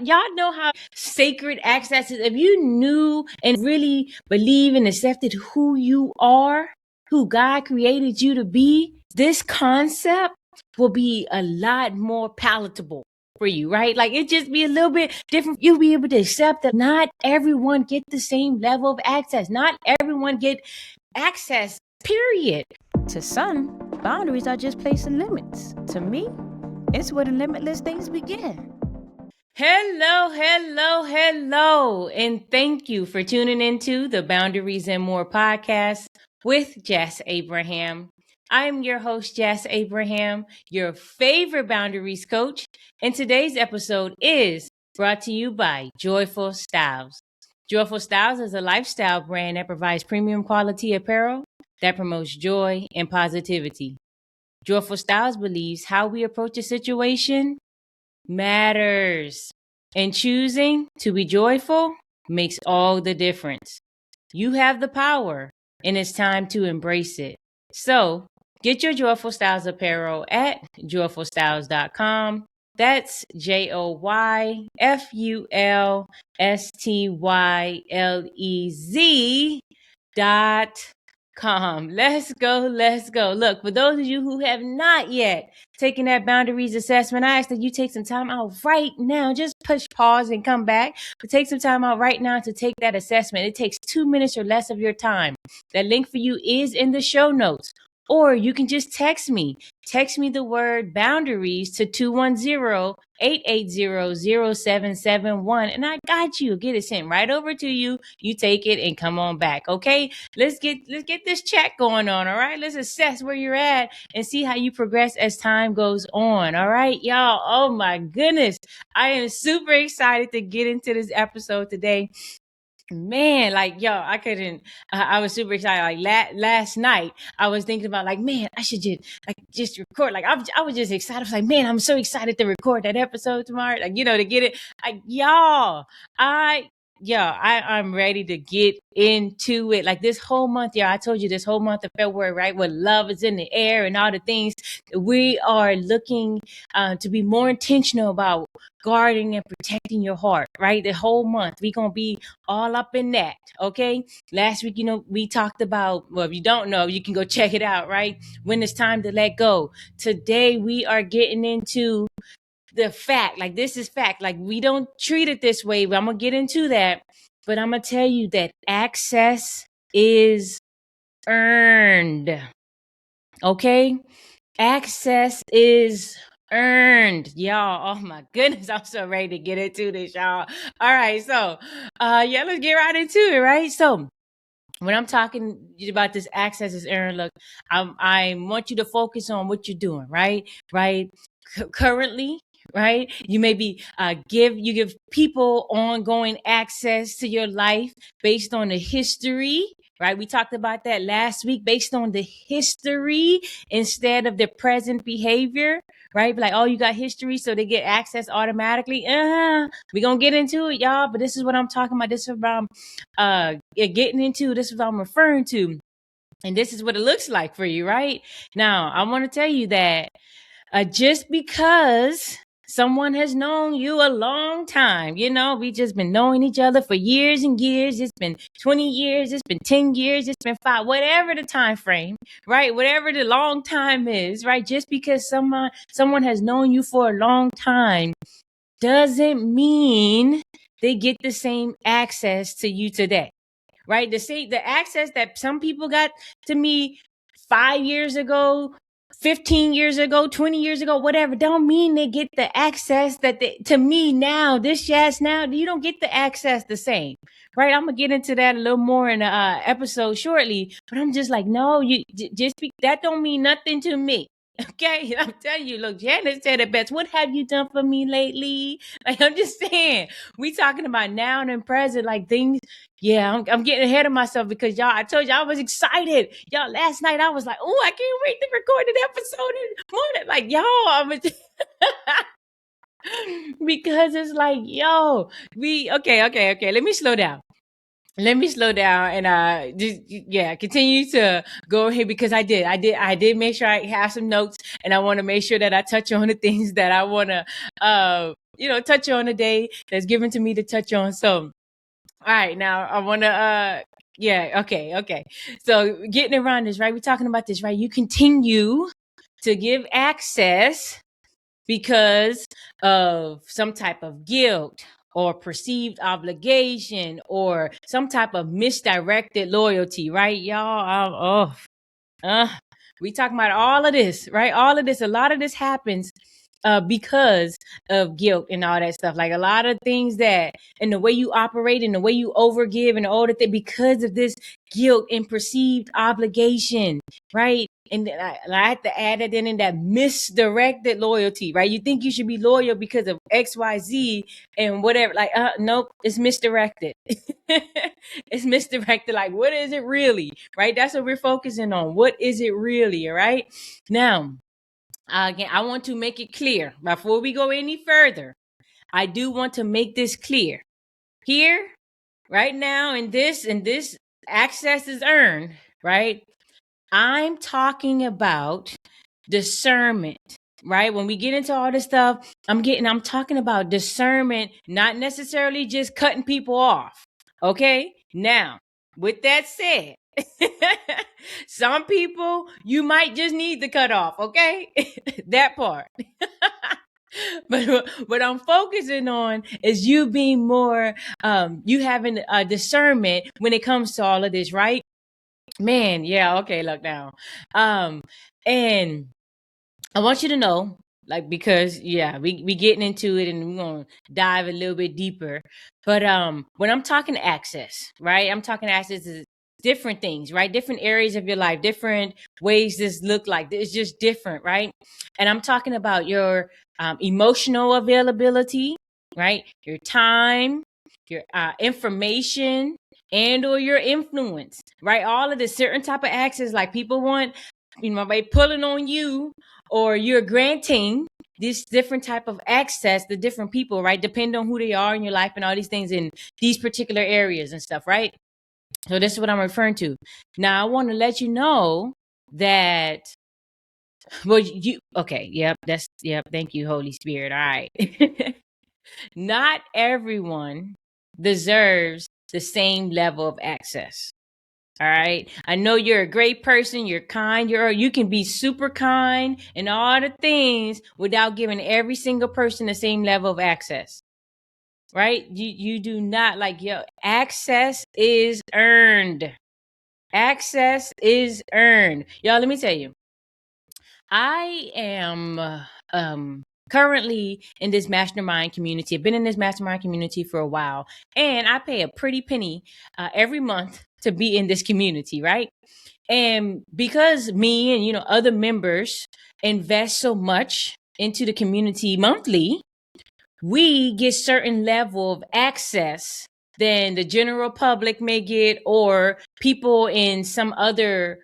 Y'all know how sacred access is. If you knew and really believe and accepted who you are, who God created you to be, this concept will be a lot more palatable for you, right? Like it just be a little bit different. You'll be able to accept that not everyone get the same level of access. Not everyone get access, period. To some, boundaries are just placing limits. To me, it's where the limitless things begin. Hello, hello, hello. And thank you for tuning into the Boundaries and More podcast with Jess Abraham. I'm your host, Jess Abraham, your favorite boundaries coach. And today's episode is brought to you by Joyful Styles. Joyful Styles is a lifestyle brand that provides premium quality apparel that promotes joy and positivity. Joyful Styles believes how we approach a situation matters. And choosing to be joyful makes all the difference. You have the power, and it's time to embrace it. So, get your Joyful Styles apparel at joyfulstyles.com. That's JoyfulStylez.com. Let's go, let's go. Look, for those of you who have not yet taken that boundaries assessment, I ask that you take some time out right now. Just push pause and come back. But take some time out right now to take that assessment. It takes 2 minutes or less of your time. That link for you is in the show notes. Or you can just text me. Text me the word boundaries to 210-880-0771. And I got you. Get it sent right over to you. You take it and come on back. Okay? Let's get this chat going on. All right? Let's assess where you're at and see how you progress as time goes on. All right, y'all. Oh my goodness. I am super excited to get into this episode today. Man, like, yo, I couldn't, I was super excited. Like last night, I was thinking about like, man, I should just record. Like, I was just excited. I was like, man, I'm so excited to record that episode tomorrow. Like, to get it. Like, I'm ready to get into it. Like this whole month, I told you this whole month of February, right? Where love is in the air and all the things, we are looking to be more intentional about guarding and protecting your heart, right? The whole month, we're going to be all up in that, okay? Last week, we talked about, well, if you don't know, you can go check it out, right? When it's time to let go. Today, we are getting into the fact, like this is fact, like we don't treat it this way, but I'm going to get into that. But I'm going to tell you that access is earned, okay? Access is earned, y'all. Oh my goodness, I'm so ready to get into this, y'all. All right, so let's get right into it, right? So when I'm talking about this access is earned, look, I want you to focus on what you're doing, right? Currently, right? You maybe give people ongoing access to your life based on the history, right? We talked about that last week, based on the history instead of the present behavior, right? Like, oh, you got history, so they get access automatically. We're going to get into it, y'all, but this is what I'm talking about. This is what I'm getting into. This is what I'm referring to. And this is what it looks like for you, right? Now, I want to tell you that just because someone has known you a long time, we just been knowing each other for years and years. It's been 20 years. It's been 10 years. It's been 5, whatever the time frame, right? Whatever the long time is, right? Just because someone has known you for a long time doesn't mean they get the same access to you today, right? The access that some people got to me 5 years ago, 15 years ago, 20 years ago, whatever, don't mean they get the access that to me now, now, you don't get the access the same, right? I'm going to get into that a little more in the episode shortly, but I'm just like, no, that don't mean nothing to me. Okay, I'm telling you, look, Janet said it best. What have you done for me lately? Like, I'm just saying, we talking about now and present, like things. Yeah, I'm getting ahead of myself because y'all, I told you I was excited. Y'all, last night I was like, oh, I can't wait to record an episode in the morning. Like, because it's like, okay. Let me slow down. And continue to go ahead because I did make sure I have some notes, and I want to make sure that I touch on the things that I want to touch on today that's given to me to touch on. So, all right, now I want to, yeah, okay. So getting around this, right? We're talking about this, right? You continue to give access because of some type of guilt or perceived obligation or some type of misdirected loyalty, right, y'all? We talking about all of this, right? All of this, a lot of this happens because of guilt and all that stuff. Like a lot of things that, and the way you operate and the way you overgive and all that, because of this guilt and perceived obligation, right? And then I have to add it in that misdirected loyalty, right? You think you should be loyal because of X, Y, Z, and whatever. Like, nope, it's misdirected. It's misdirected. Like, what is it really, right? That's what we're focusing on. What is it really, all right? Now, again, I want to make it clear before we go any further. I do want to make this clear here, right now, in this access is earned, right? I'm talking about discernment, right? When we get into all this stuff, I'm talking about discernment, not necessarily just cutting people off. Okay? Now, with that said, some people you might just need to cut off, okay? That part. But what I'm focusing on is you being more, you having a discernment when it comes to all of this, right? Man, yeah, okay, look now. And I want you to know, like, because yeah, we getting into it and we're gonna dive a little bit deeper. But when I'm talking access, right? I'm talking access to different things, right? Different areas of your life, different ways this look like. It's just different, right? And I'm talking about your emotional availability, right? Your time, your information, and or your influence, right? All of the certain type of access, like people want, by pulling on you, or you're granting this different type of access to different people, right? Depending on who they are in your life and all these things in these particular areas and stuff, right? So this is what I'm referring to. Now I want to let you know that, well, thank you, Holy Spirit. All right. Not everyone deserves the same level of access. All right. I know you're a great person. You're kind. You can be super kind and all the things without giving every single person the same level of access. Right? You do not, like, access is earned. Access is earned. Y'all, let me tell you. I am currently in this mastermind community. I've been in this mastermind community for a while, and I pay a pretty penny every month to be in this community, right? And because me and other members invest so much into the community monthly, we get certain level of access than the general public may get, or people in some other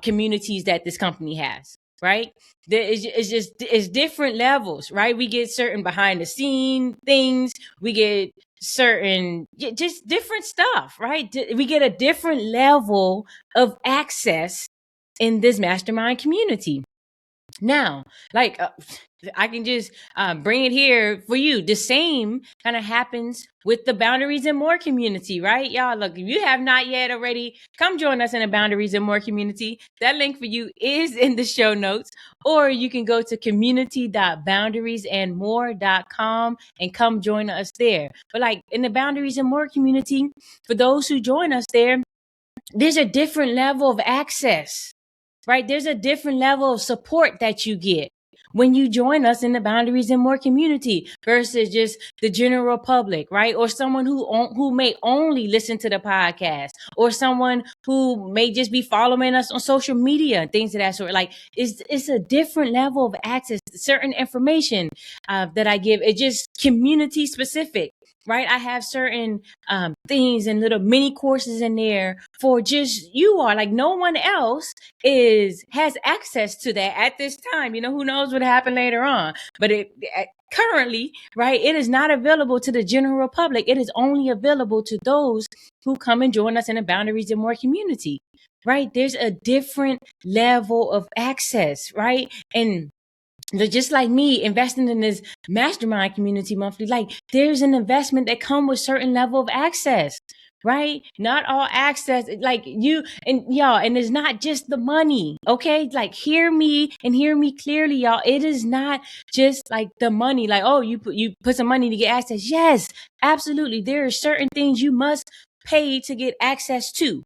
communities that this company has, right? It's different levels, right? We get certain behind the scene things, we get certain, just different stuff, right? We get a different level of access in this mastermind community. Now, like, I can just bring it here for you. The same kind of happens with the Boundaries and More community, right? Y'all, look, if you have not yet already, come join us in the Boundaries and More community. That link for you is in the show notes, or you can go to community.boundariesandmore.com and come join us there. But like in the Boundaries and More community, for those who join us there, there's a different level of access, right? There's a different level of support that you get when you join us in the Boundaries and More community versus just the general public, right? Or someone who may only listen to the podcast, or someone who may just be following us on social media and things of that sort. Like, it's a different level of access to certain information that I give. It's just community specific, right? I have certain things and little mini courses in there for just you all. Like, no one else has access to that at this time. Who knows what happened later on, but currently, right, it is not available to the general public. It is only available to those who come and join us in the Boundaries and More community, right? There's a different level of access, right? And just like me investing in this mastermind community monthly, like there's an investment that comes with certain level of access, right? Not all access, like you and y'all, and it's not just the money, okay? Like hear me and hear me clearly, y'all. It is not just like the money, like, oh, you put some money to get access. Yes, absolutely. There are certain things you must pay to get access to,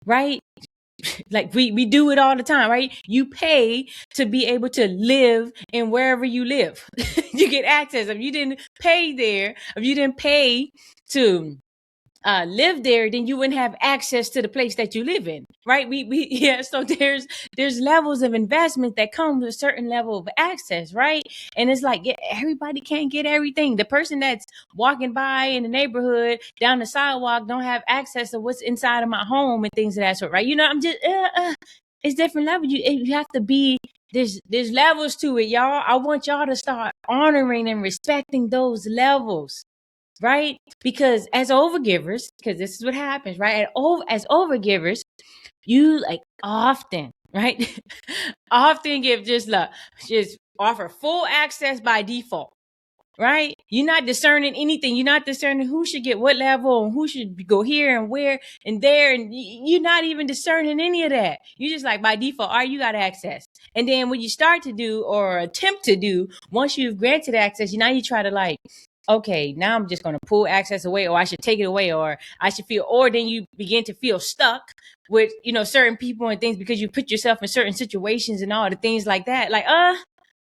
right? Like we do it all the time, right? You pay to be able to live in wherever you live. You get access. If you didn't pay there, if you didn't pay to live there, then you wouldn't have access to the place that you live in, right? We yeah. So there's levels of investment that come with a certain level of access, right? And it's like, yeah, everybody can't get everything. The person that's walking by in the neighborhood down the sidewalk don't have access to what's inside of my home and things of that sort, right? You know, I'm just it's different levels. You have to be. There's levels to it, y'all. I want y'all to start honoring and respecting those levels, right? Because as overgivers, because this is what happens, right? As overgivers, you like often, right? Often give just offer full access by default, right? You're not discerning anything. You're not discerning who should get what level and who should go here and where and there. And you're not even discerning any of that. You just like by default, all right, you got access. And then when you start to do or attempt to do, once you've granted access, now you try to like, okay, now I'm just going to pull access away, or I should take it away, or I should feel, or then you begin to feel stuck with, certain people and things because you put yourself in certain situations and all the things like that. Like,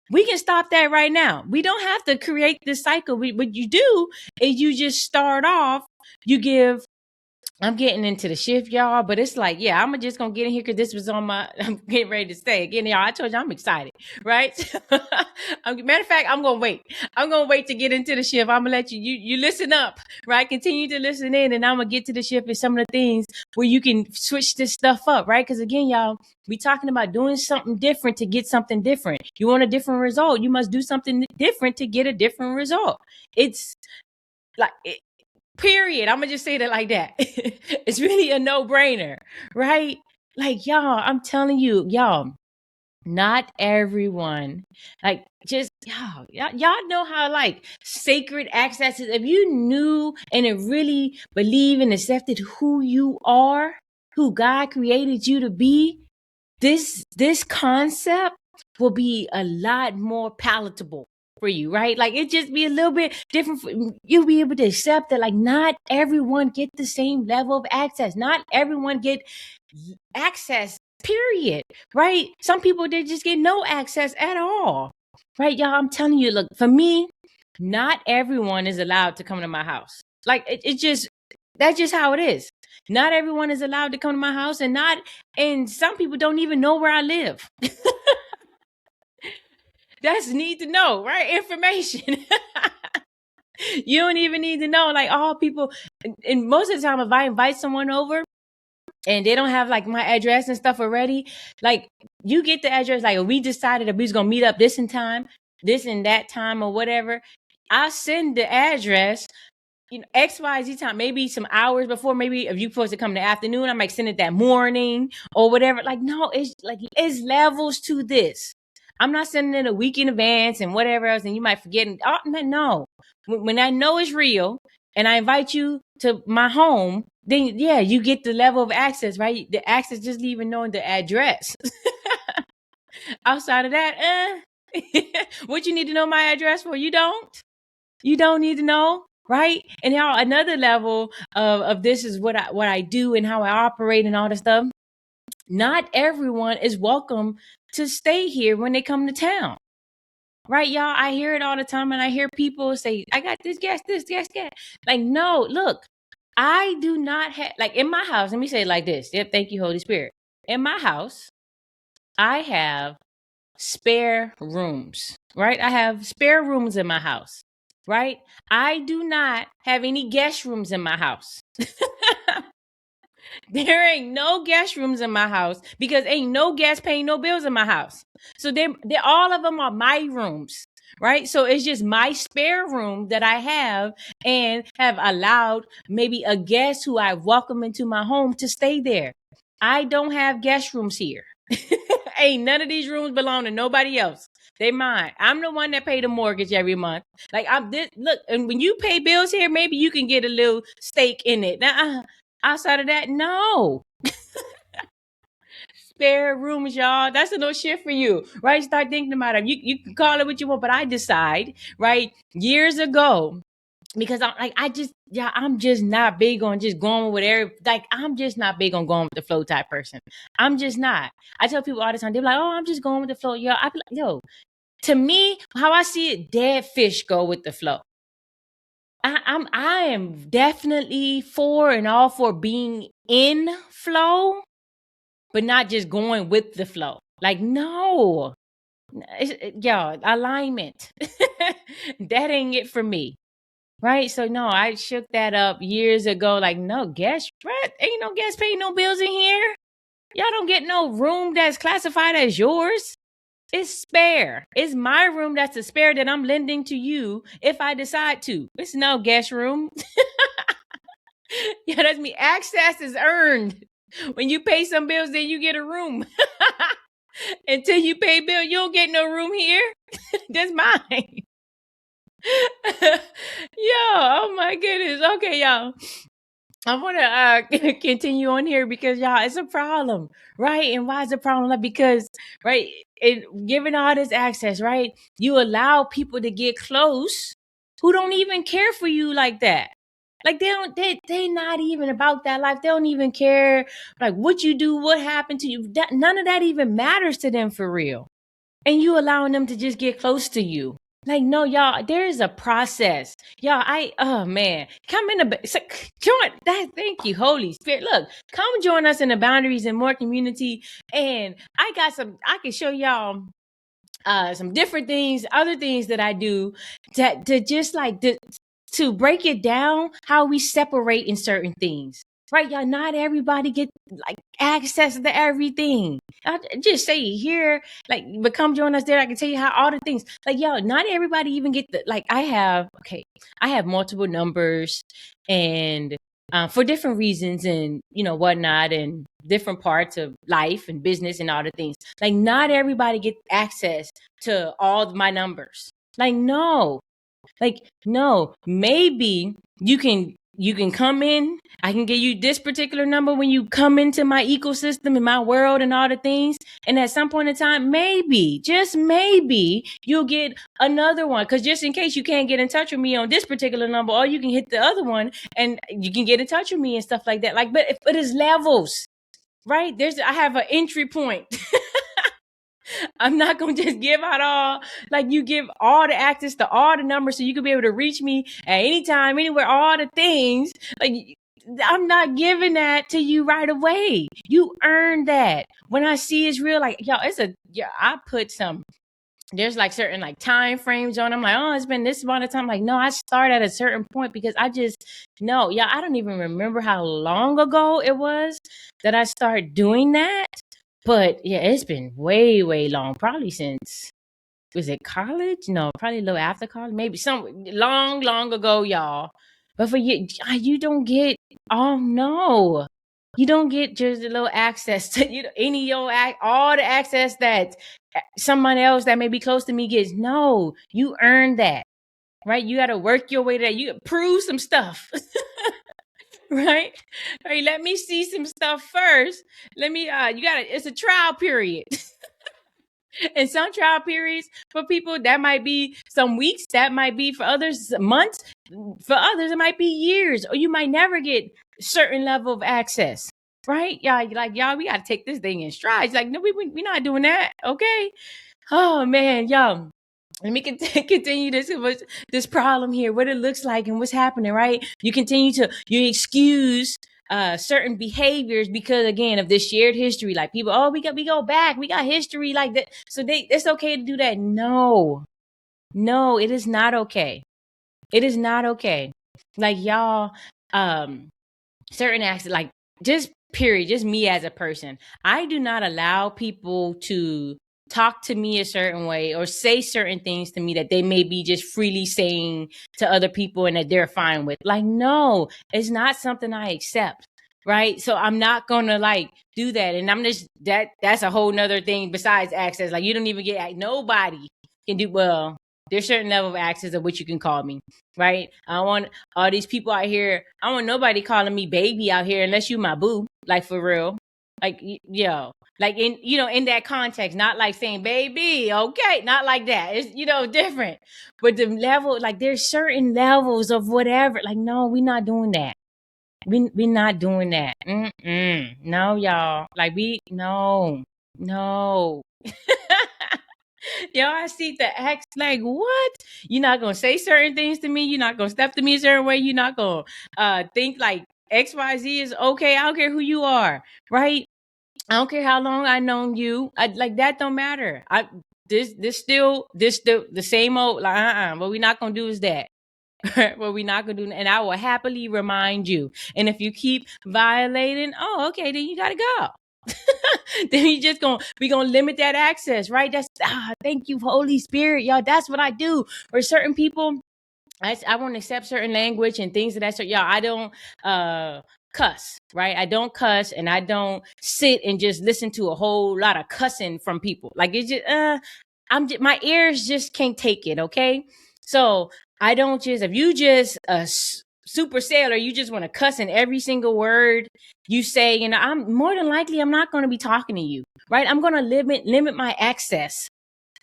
we can stop that right now. We don't have to create this cycle. What you do is you just start off, you give. I'm getting into the shift, y'all, but it's like, yeah, I'm just gonna get in here because this was on I'm getting ready to stay again, y'all. I told you I'm excited, right? Matter of fact, I'm gonna wait. I'm gonna wait to get into the shift. I'm gonna let you listen up, right? Continue to listen in, and I'm gonna get to the shift and some of the things where you can switch this stuff up, right? Because again, y'all, we talking about doing something different to get something different. You want a different result, you must do something different to get a different result. It's like period. I'm gonna just say that like that. It's really a no-brainer, right? Like, y'all, I'm telling you, y'all, not everyone, like, just y'all know how like sacred access is. If you knew and it really believe and accepted who you are, who God created you to be, this concept will be a lot more palatable for you, right? Like it just be a little bit different. You'll be able to accept that like not everyone get the same level of access. Not everyone get access, period, right? Some people, they just get no access at all, right? Y'all, I'm telling you, look, for me, not everyone is allowed to come to my house. Like that's just how it is. Not everyone is allowed to come to my house, and some people don't even know where I live. That's need to know, right? Information. You don't even need to know. Like all people, and most of the time, if I invite someone over and they don't have like my address and stuff already, like you get the address, like we decided that we was gonna meet up this and that time or whatever. I'll send the address, XYZ time, maybe some hours before. Maybe if you're supposed to come in the afternoon, I might send it that morning or whatever. Like, no, it's levels to this. I'm not sending it a week in advance and whatever else, and you might forget. Oh, no. When I know it's real and I invite you to my home, then yeah, you get the level of access, right? The access just even knowing the address. Outside of that, what you need to know my address for? You don't need to know, right? And how another level of this is what I do and how I operate and all this stuff. Not everyone is welcome to stay here when they come to town, right, y'all? I hear it all the time, and I hear people say, I got this guest. Like, no, look, I do not have, like, in my house, let me say it like this. Yep, thank you, Holy Spirit. In my house, I have spare rooms, right? I have spare rooms in my house, right? I do not have any guest rooms in my house. There ain't no guest rooms in my house because ain't no guest paying no bills in my house. So they all of them are my rooms, right? So it's just my spare room that I have and have allowed maybe a guest who I welcome into my home to stay there. I don't have guest rooms here. Ain't none of these rooms belong to nobody else. They mine. I'm the one that pay the mortgage every month. Like I'm this look, and when you pay bills here, maybe you can get a little stake in it. Now, outside of that, no. Spare rooms, y'all. That's a little shit for you, right? Start thinking about it. You can call it what you want, but I decide, right, years ago, because I'm just not big on just going with I'm just not big on going with the flow type person. I'm just not. I tell people all the time, they're like, oh, I'm just going with the flow. Yo, I be like, yo, to me, how I see it, dead fish go with the flow. I am definitely for and all for being in flow, but not just going with the flow. Like, no. Y'all, alignment. That ain't it for me. Right? So no, I shook that up years ago. Like, no, guest, right? Ain't no guest paying no bills in here. Y'all don't get no room that's classified as yours. It's spare. It's my room that's a spare that I'm lending to you if I decide to. It's no guest room. Yeah, that's me. Access is earned. When you pay some bills, then you get a room. Until you pay bill, you don't get no room here. That's mine. Yo, oh my goodness. Okay, y'all. I want to continue on here because y'all, it's a problem, right? And why is it a problem? Like, because, right, given all this access, right, you allow people to get close who don't even care for you like that. Like they not even about that life. They don't even care like what you do, what happened to you. None of that even matters to them for real. And you allowing them to just get close to you. Like, no, y'all, there is a process. Y'all, oh man, come in join that. Thank you, Holy Spirit. Look, come join us in the Boundaries and More community. And I can show y'all some different things, other things that I do to just like to break it down, how we separate in certain things. Right, y'all, not everybody get like access to everything. I just say here, like, but come join us there. I can tell you how all the things, like, y'all, not everybody even get I have multiple numbers and for different reasons and, whatnot and different parts of life and business and all the things. Like, not everybody get access to all my numbers. Like, no, maybe you can come in. I can give you this particular number when you come into my ecosystem and my world and all the things. And at some point in time, maybe, just maybe, you'll get another one. Because just in case you can't get in touch with me on this particular number, or you can hit the other one and you can get in touch with me and stuff like that. Like, but it's levels, right? I have an entry point. I'm not going to just give out you give all the access to all the numbers so you can be able to reach me at any time, anywhere, all the things. Like, I'm not giving that to you right away. You earn that. When I see it's real, like, y'all, I put there's like certain like time frames on. I'm like, oh, it's been this amount of time. Like, no, I start at a certain point because I just no, yeah, I don't even remember how long ago it was that I started doing that. But yeah, it's been way, way long. Probably since, was it college? No, probably a little after college. Maybe some long, long ago, y'all. But for you don't get, oh no. You don't get just a little access to all the access that someone else that may be close to me gets. No, you earn that, right? You got to work your way to that. You prove some stuff. Right? Let me see some stuff first. It's a trial period. And some trial periods for people, that might be some weeks, that might be for others months, for others it might be years, or you might never get certain level of access. Right? Y'all, we got to take this thing in strides. Like, no, we're not doing that. Okay? Oh man, y'all. Let me continue this problem here, what it looks like and what's happening, right? You excuse certain behaviors because, again, of this shared history. Like, people, oh, we go back, we got history like that. So it's okay to do that. No, it is not okay. It is not okay. Like, y'all, certain acts, like, just period, just me as a person, I do not allow people to talk to me a certain way or say certain things to me that they may be just freely saying to other people and that they're fine with. Like, no, it's not something I accept. Right. So I'm not going to do that. And I'm just that's a whole nother thing besides access. Like, you don't even get nobody can do well. There's certain level of access of what you can call me, right? I don't want all these people out here. I don't want nobody calling me baby out here unless you my boo, like for real. Like yo, like in that context, not like saying baby, okay, not like that. It's different. But the level, like there's certain levels of whatever. Like no, we're not doing that. We not doing that. No, y'all. Like no. Yo, I see the X like what? You're not gonna say certain things to me. You're not gonna step to me a certain way. You're not gonna think like XYZ is okay. I don't care who you are, right? I don't care how long I known you. Like that don't matter. This still the same old like what we not gonna do is that. What we not gonna do, and I will happily remind you. And if you keep violating, oh okay, then you gotta go. Then we gonna limit that access, right? That's thank you, Holy Spirit, y'all. That's what I do for certain people. I won't accept certain language and things of that sort. Y'all, I don't cuss, right? I don't cuss, and I don't sit and just listen to a whole lot of cussing from people. Like it's just my ears just can't take it. Okay, so I don't just if you just super sailor, you just want to cuss in every single word you say, and I'm more than likely I'm not going to be talking to you, right? I'm going to limit my access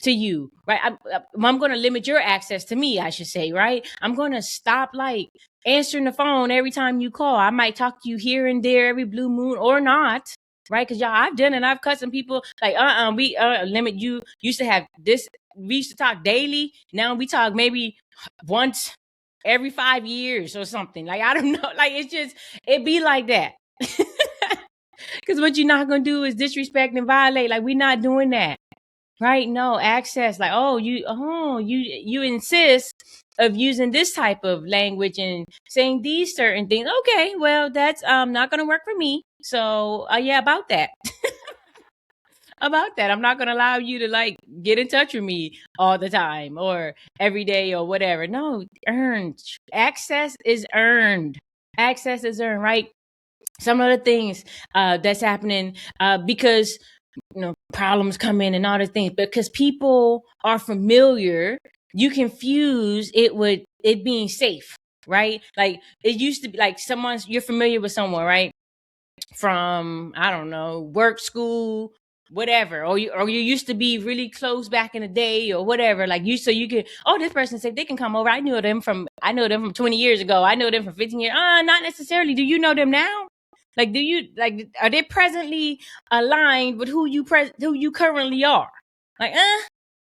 to you, right? I'm going to limit your access to me, I should say, right? I'm going to stop like answering the phone every time you call. I might talk to you here and there every blue moon or not, right? Because y'all, I've done it. I've cut some people like, we limit you. Used to have this. We used to talk daily. Now we talk maybe once every 5 years or something. Like, I don't know. Like, it be like that. Because what you're not going to do is disrespect and violate. Like, we're not doing that. Right? No access. Like, you insist of using this type of language and saying these certain things. Okay, well, that's not gonna work for me. So yeah, about that. About that. I'm not gonna allow you to like get in touch with me all the time or every day or whatever. No, earned. Access is earned. Access is earned, right? Some of the things that's happening because problems come in and all the things because people are familiar. You confuse it with it being safe, right? Like it used to be like you're familiar with someone, right? From I don't know, work, school, whatever, or you used to be really close back in the day or whatever. Like you can this person said they can come over. I know them from 20 years ago. I know them from 15 years. Not necessarily. Do you know them now? Like, are they presently aligned with who you currently are? Like,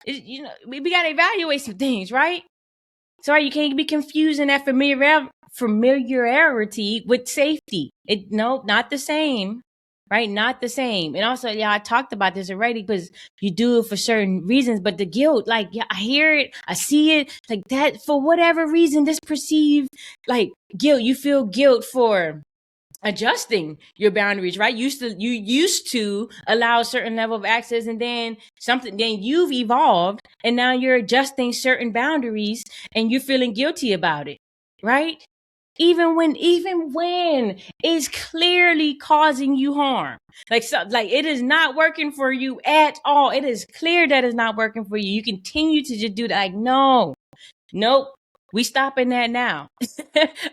we got to evaluate some things, right? Sorry, you can't be confusing that familiarity with safety. Not the same, right? Not the same. And also, yeah, I talked about this already because you do it for certain reasons, but the guilt, like, yeah, I hear it, I see it, like that for whatever reason, this perceived like guilt. You feel guilt for adjusting your boundaries, right? You used to allow a certain level of access, and then you've evolved and now you're adjusting certain boundaries and you're feeling guilty about it, right? Even when it's clearly causing you harm. Like it is not working for you at all. It is clear that it's not working for you. You continue to just do that. Like, no, nope. We stopping that now.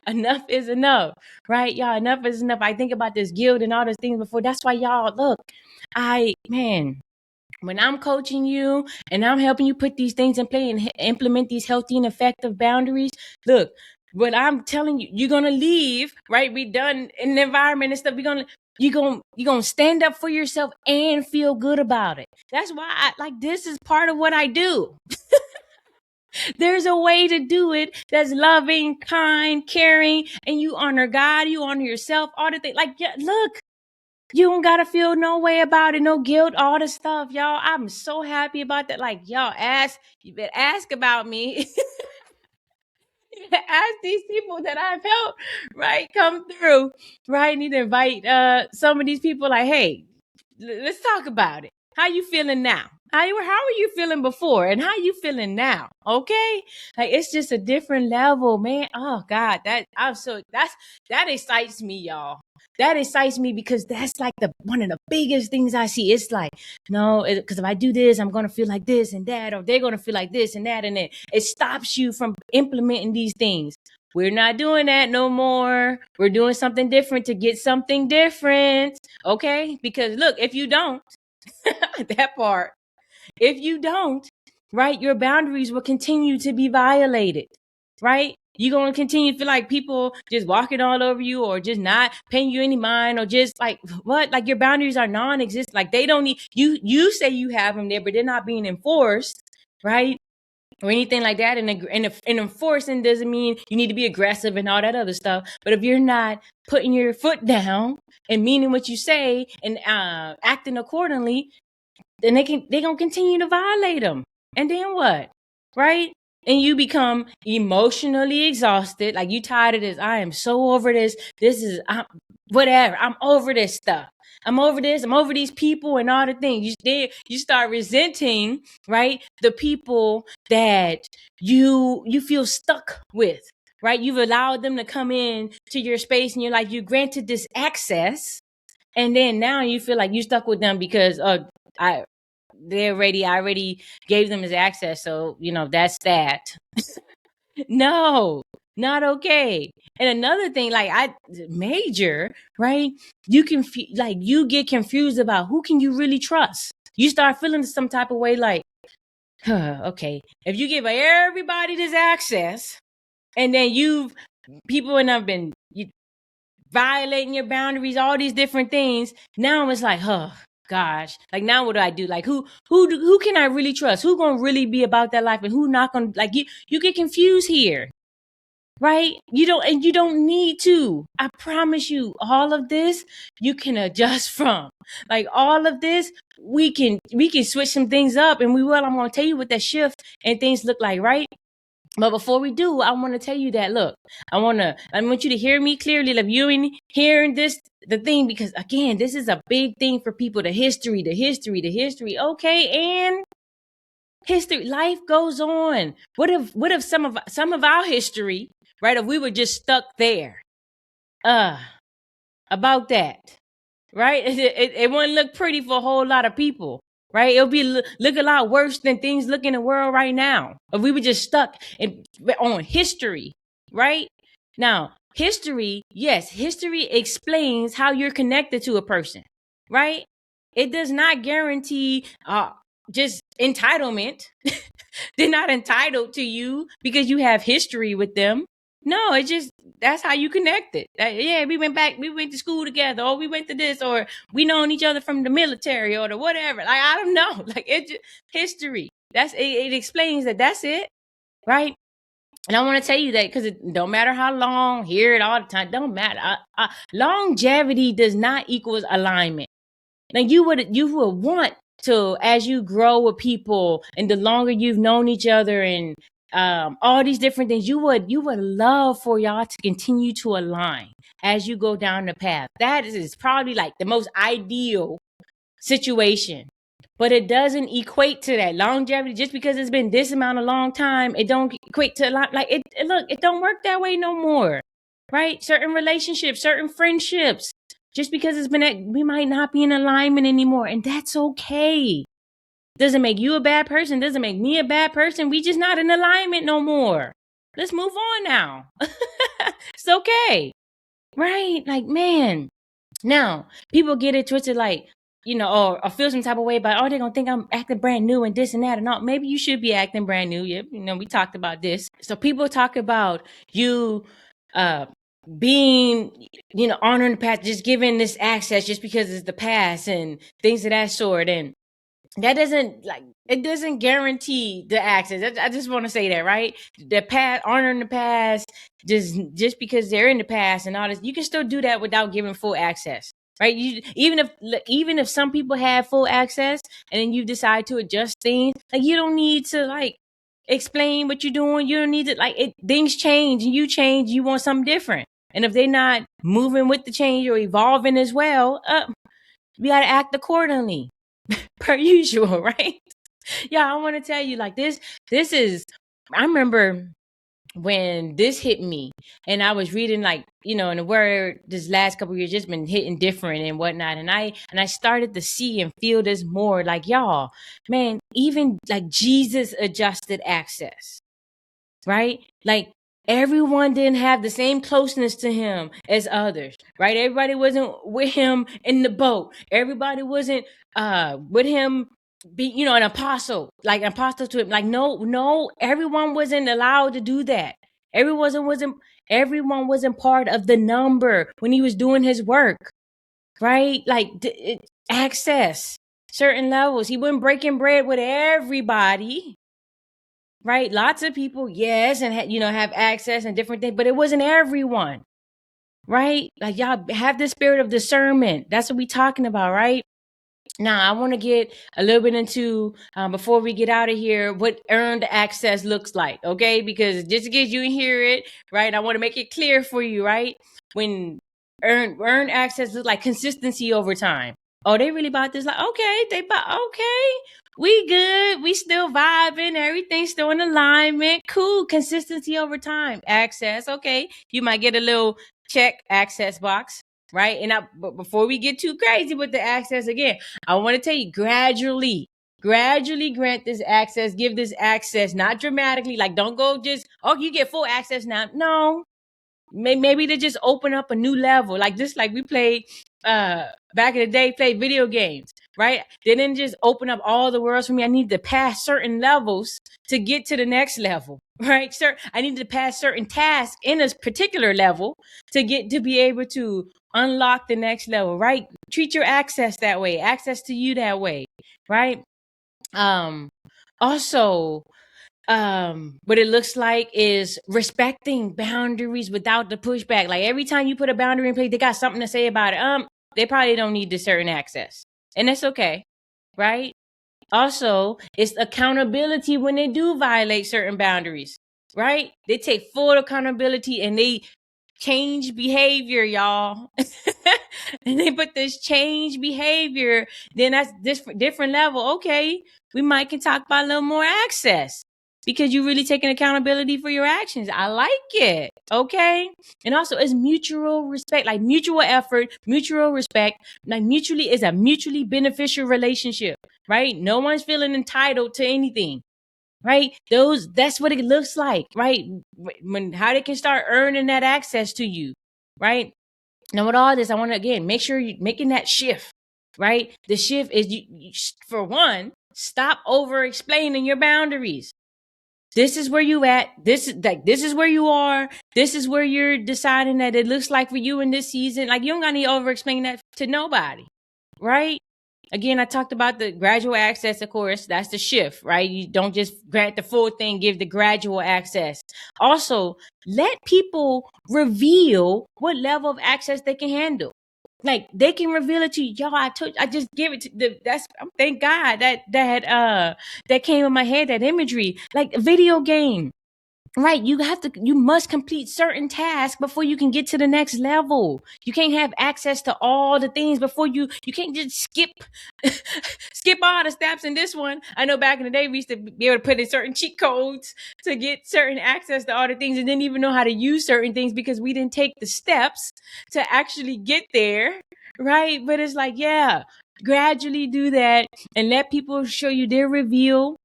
Enough is enough, right? Y'all, enough is enough. I think about this guilt and all those things before. That's why y'all look, when I'm coaching you and I'm helping you put these things in play and implement these healthy and effective boundaries, look, what I'm telling you, you're gonna leave, right? Be done in the environment and stuff. You're gonna stand up for yourself and feel good about it. That's why this is part of what I do. There's a way to do it that's loving, kind, caring, and you honor God, you honor yourself, all the things. Like, yeah, look, you don't gotta feel no way about it, no guilt, all the stuff, y'all. I'm so happy about that. Like, y'all, you better ask about me. Ask these people that I've helped, right? Come through, right? Need to invite some of these people. Like, hey, let's talk about it. How you feeling now? How are you feeling before and how you feeling now? Okay. Like it's just a different level, man. Oh God, that excites me, y'all. That excites me because that's like one of the biggest things I see. It's like, no, because if I do this, I'm gonna feel like this and that, or they're gonna feel like this and that, and it stops you from implementing these things. We're not doing that no more. We're doing something different to get something different. Okay? Because look, if you don't, that part, if you don't, right, your boundaries will continue to be violated, right? You're going to continue to feel like people just walking all over you or just not paying you any mind or just like, what? Like your boundaries are non-existent. Like they don't need, you say you have them there, but they're not being enforced, right? Or anything like that. And enforcing doesn't mean you need to be aggressive and all that other stuff. But if you're not putting your foot down and meaning what you say and acting accordingly, then they're gonna continue to violate them. And then what? Right? And you become emotionally exhausted. Like you tired of this. I am so over this. Whatever. I'm over this stuff. I'm over this. I'm over these people and all the things. You start resenting, right? The people that you feel stuck with, right? You've allowed them to come in to your space and you're like, you granted this access. And then now you feel like you stuck with them because I already gave them his access. So, that's that. No, not okay. And another thing, like major, right? You can you get confused about who can you really trust. You start feeling some type of way like, okay, if you give everybody this access and then people have been violating your boundaries, all these different things. Now it's like, gosh, like now what do I do? Like who can I really trust? Who gonna really be about that life and who not gonna, like you get confused here, right? You don't need to. I promise you, all of this you can adjust from. Like all of this, we can switch some things up and we will. I'm gonna tell you what that shift and things look like, right? But before we do, I want to tell you that, look, I want you to hear me clearly. Like you and hearing the thing, because again, this is a big thing for people, the history. Okay. And history, life goes on. What if some of our history, right? If we were just stuck there, about that, right? It wouldn't look pretty for a whole lot of people. Right? It'll be look a lot worse than things look in the world right now. If we were just stuck on history, right? Now, history explains how you're connected to a person, right? It does not guarantee just entitlement. They're not entitled to you because you have history with them. No, it's just that's how you connected. Yeah, we went to school together, or we went to this, or we known each other from the military or the whatever. Like I don't know, like it's just history. It explains that's it, right? And I want to tell you that because it don't matter how long, hear it all the time, don't matter. Longevity does not equal alignment. Now you would want to, as you grow with people and the longer you've known each other and all these different things, you would love for y'all to continue to align as you go down the path. That is probably like the most ideal situation. But it doesn't equate to that longevity. Just because it's been this amount of long time, it don't equate to like it don't work that way no more. Right? Certain relationships, certain friendships, just because it's been we might not be in alignment anymore. And that's okay. Doesn't make you a bad person. Doesn't make me a bad person. We just not in alignment no more. Let's move on now. It's okay. Right? Like, man. Now, people get it twisted like, or feel some type of way about, they're going to think I'm acting brand new and this and that and all. Maybe you should be acting brand new. Yeah, we talked about this. So people talk about you being, honoring the past, just giving this access just because it's the past and things of that sort. And that doesn't guarantee the access. I just want to say that, right? The past, honoring the past, just because they're in the past and all this, you can still do that without giving full access, right? Even if some people have full access and then you decide to adjust things, like you don't need to like explain what you're doing. You don't need to things change and you change. You want something different, and if they're not moving with the change or evolving as well, we got to act accordingly. Per usual, right? Yeah, I want to tell you like this is I remember when this hit me and I was reading like, in the word this last couple of years just been hitting different and whatnot. And I started to see and feel this more like y'all, man, even like Jesus adjusted access, right? Like everyone didn't have the same closeness to him as others, right? Everybody wasn't with him in the boat. Everybody wasn't with him be an apostle, like an apostle to him. Like no, everyone wasn't allowed to do that. Everyone wasn't part of the number when he was doing his work, right? Like access certain levels. He wasn't breaking bread with everybody, right? Lots of people, yes, and have access and different things, but it wasn't everyone, right? Like y'all have the spirit of discernment. That's what we talking about, right? Now, I want to get a little bit into, before we get out of here, what earned access looks like, okay? Because just in case you didn't hear it, right, I want to make it clear for you, right? When earned access looks like consistency over time. Oh, they really about this? Like, okay, okay, we good. We still vibing. Everything's still in alignment. Cool. Consistency over time. Access, okay. You might get a little check access box, right? But before we get too crazy with the access again, I want to tell you gradually grant this access, give this access, not dramatically. Like, don't go just, oh, you get full access now. No, maybe to just open up a new level. Like, just like we played back in the day, played video games, right? They didn't just open up all the worlds for me. I need to pass certain levels to get to the next level, right? Sir, I need to pass certain tasks in a particular level to be able to unlock the next level, right? Treat your access that way, access to you that way, right? Also, what it looks like is respecting boundaries without the pushback. Like every time you put a boundary in place, they got something to say about it. They probably don't need this certain access, and that's okay, right? Also, it's accountability when they do violate certain boundaries, right? They take full accountability and they change behavior, y'all. And they put this change behavior, then that's this different level. Okay, we might can talk about a little more access because you're really taking accountability for your actions. I like it. Okay. And also it's mutual respect, like mutual effort, mutual respect, like mutually is a mutually beneficial relationship, right? No one's feeling entitled to anything, right? That's what it looks like, right? How they can start earning that access to you, right? Now with all this, I want to again make sure you're making that shift, right? The shift is you for one, stop over explaining your boundaries. This is where you at. This is where you are. This is where you're deciding that it looks like for you in this season. Like you don't gotta over explain that to nobody, right? Again, I talked about the gradual access, of course. That's the shift, right? You don't just grant the full thing, give the gradual access. Also, let people reveal what level of access they can handle. Like they can reveal it to you. Y'all, I just give it to thank God that came in my head, that imagery. Like a video game. Right, you must complete certain tasks before you can get to the next level. You can't have access to all the things before you can't just skip skip all the steps in this one. I know back in the day we used to be able to put in certain cheat codes to get certain access to all the things and didn't even know how to use certain things because we didn't take the steps to actually get there, right? But it's like, yeah, gradually do that and let people show you their reveal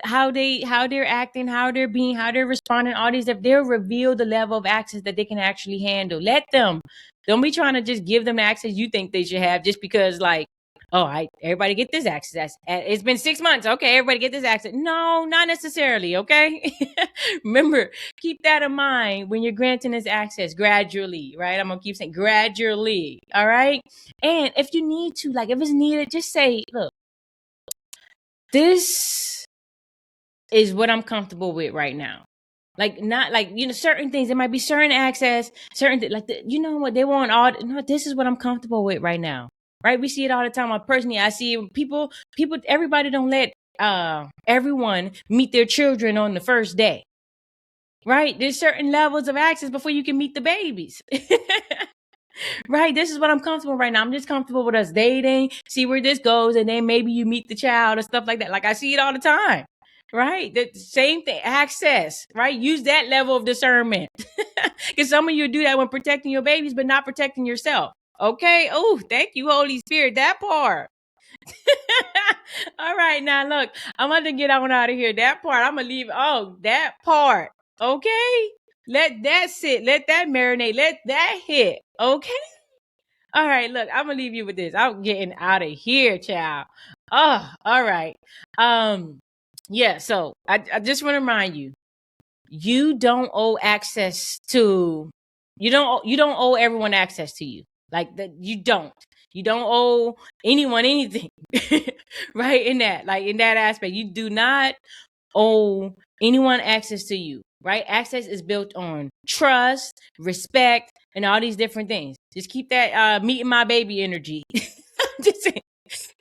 how they're acting, how they're being, how they're responding, all these stuff. They'll reveal the level of access that they can actually handle. Let them. Don't be trying to just give them the access you think they should have just because like, oh, everybody get this access. It's been 6 months. Okay, everybody get this access. No, not necessarily. Okay. Remember, keep that in mind when you're granting this access gradually, right? I'm going to keep saying gradually. All right. And if you need to, like if it's needed, just say, look, this is what I'm comfortable with right now. Like not like certain things. There might be certain access, certain like what they want. All no, this is what I'm comfortable with right now. Right? We see it all the time. Personally, I see people. Everybody don't let everyone meet their children on the first day. Right? There's certain levels of access before you can meet the babies. Right? This is what I'm comfortable right now. I'm just comfortable with us dating, see where this goes, and then maybe you meet the child or stuff like that. Like I see it all the time. Right? The same thing. Access, right? Use that level of discernment. Because some of you do that when protecting your babies, but not protecting yourself. Okay. Oh, thank you, Holy Spirit. That part. All right, now look, I'm about to get on out of here. That part, I'm gonna leave. Oh, that part. Okay. Let that sit. Let that marinate. Let that hit. Okay. All right, look, I'm gonna leave you with this. I'm getting out of here, child. Oh, all right. Yeah, so I just want to remind you, you don't owe access to you don't owe everyone access to you. Like that you don't. You don't owe anyone anything. Right? In that aspect. You do not owe anyone access to you, right? Access is built on trust, respect, and all these different things. Just keep that meeting my baby energy. Just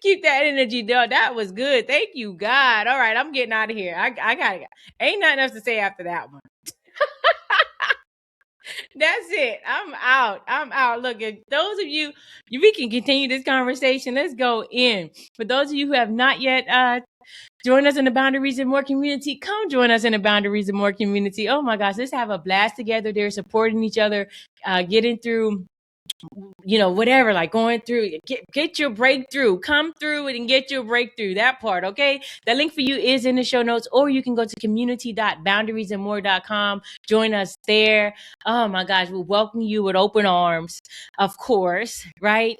keep that energy, dog. That was good. Thank you, God. All right, I'm getting out of here. I got ain't nothing else to say after that one. That's it. I'm out. I'm out. Look, if those of you, we can continue this conversation. Let's go in. For those of you who have not yet join us in the Boundaries and More community. Come join us in the Boundaries and More community. Oh my gosh, let's have a blast together. They're supporting each other, getting through, whatever, like going through, get your breakthrough. Come through it and get your breakthrough. That part, okay? The link for you is in the show notes, or you can go to community.boundariesandmore.com. Join us there. Oh my gosh, we'll welcome you with open arms, of course, right?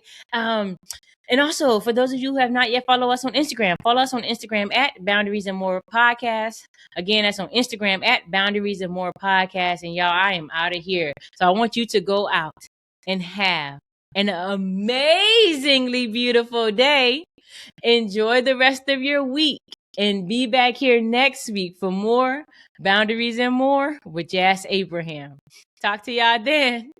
And also, for those of you who have not yet followed us on Instagram, follow us on Instagram at Boundaries and More Podcast. Again, that's on Instagram at Boundaries and More Podcast. And y'all, I am out of here. So I want you to go out and have an amazingly beautiful day. Enjoy the rest of your week and be back here next week for more Boundaries and More with Jas Abraham. Talk to y'all then.